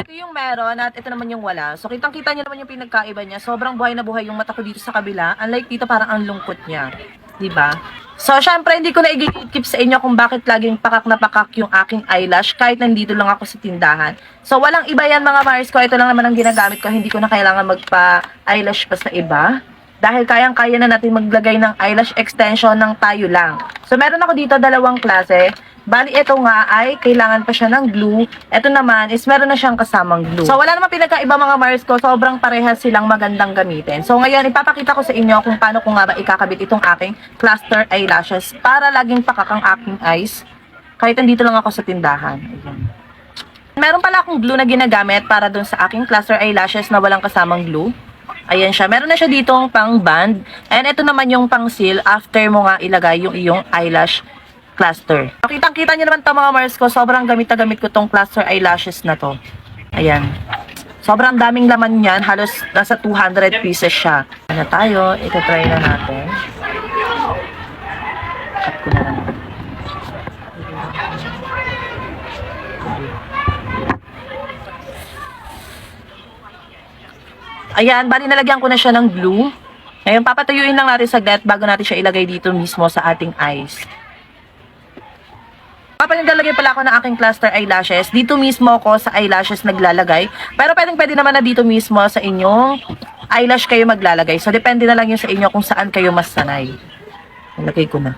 Ito yung meron at ito naman yung wala. So, kitang-kita niyo naman yung pinagkaiba niya. Sobrang buhay na buhay yung mata ko dito sa kabila. Unlike dito, parang ang lungkot niya. Diba? So, syempre, hindi ko na i-keep sa inyo kung bakit laging pakak na pakak yung aking eyelash kahit nandito lang ako sa tindahan. So, walang iba yan mga Mars ko. Ito lang naman ang ginagamit ko. Hindi ko na kailangan magpa-eyelash pa sa iba. Dahil kayang-kaya na natin maglagay ng eyelash extension ng tayo lang. So, meron ako dito dalawang klase. Bali, ito nga ay kailangan pa siya ng glue. Ito naman is meron na siyang kasamang glue. So, wala naman pinagkaiba mga Mars ko. Sobrang parehas silang magandang gamitin. So, ngayon, ipapakita ko sa inyo kung paano ko nga ba ikakabit itong aking cluster eyelashes para laging pakak ang aking eyes. Kahit nandito lang ako sa tindahan. Ayan. Meron pala akong glue na ginagamit para dun sa aking cluster eyelashes na walang kasamang glue. Ayan siya. Meron na siya ditong pang band. And ito naman yung pang seal after mo nga ilagay yung iyong eyelash cluster. Kitang-kita nyo naman ito mga Mars ko. Sobrang gamit na gamit ko tong cluster eyelashes na to. Ayan. Sobrang daming laman yan. Halos nasa 200 pieces siya. Ano tayo? Ito try na natin. Cut ko na lang. Ayan, bali nalagyan ko na siya ng glue. Ngayon, papatuyuin lang natin saglit bago natin siya ilagay dito mismo sa ating eyes. Naglalagay pala ako ng aking cluster eyelashes. Dito mismo ako sa eyelashes naglalagay. Pero pwede naman na dito mismo sa inyong eyelash kayo maglalagay. So, depende na lang yun sa inyo kung saan kayo mas sanay. Nalagay ko na.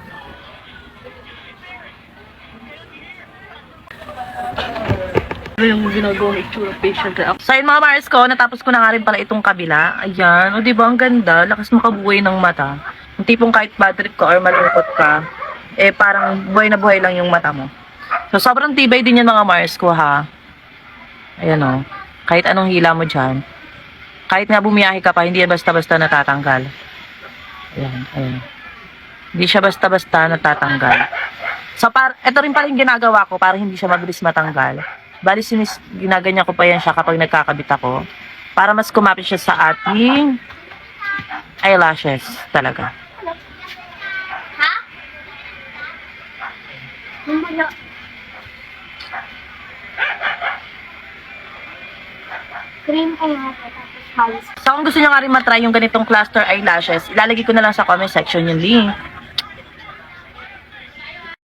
Yung ginagawa ng itsura patient reaction. So, yun mga Mars ko, natapos ko na nga rin pala itong kabila. Ayan. O, diba? Ang ganda. Lakas makabuhay ng mata. Yung tipong kahit bad trip ka or malungkot ka, eh, parang buhay na buhay lang yung mata mo. So, sobrang tibay din yan mga Mars ko, ha? Ayan, o. Kahit anong hila mo dyan. Kahit nga bumiyahe ka pa, hindi yan basta-basta natatanggal. Ayan, ayan. Hindi siya basta-basta natatanggal. So, ito rin pala yung ginagawa ko para hindi siya mabilis matanggal. Bali, ginaganyan ko pa yan siya kapag nagkakabit ako. Para mas kumapit siya sa ating eyelashes talaga. Cream ay nga po, tapos house. So, kung gusto nyo nga rin matry yung ganitong cluster eyelashes, ilalagay ko na lang sa comment section yung link.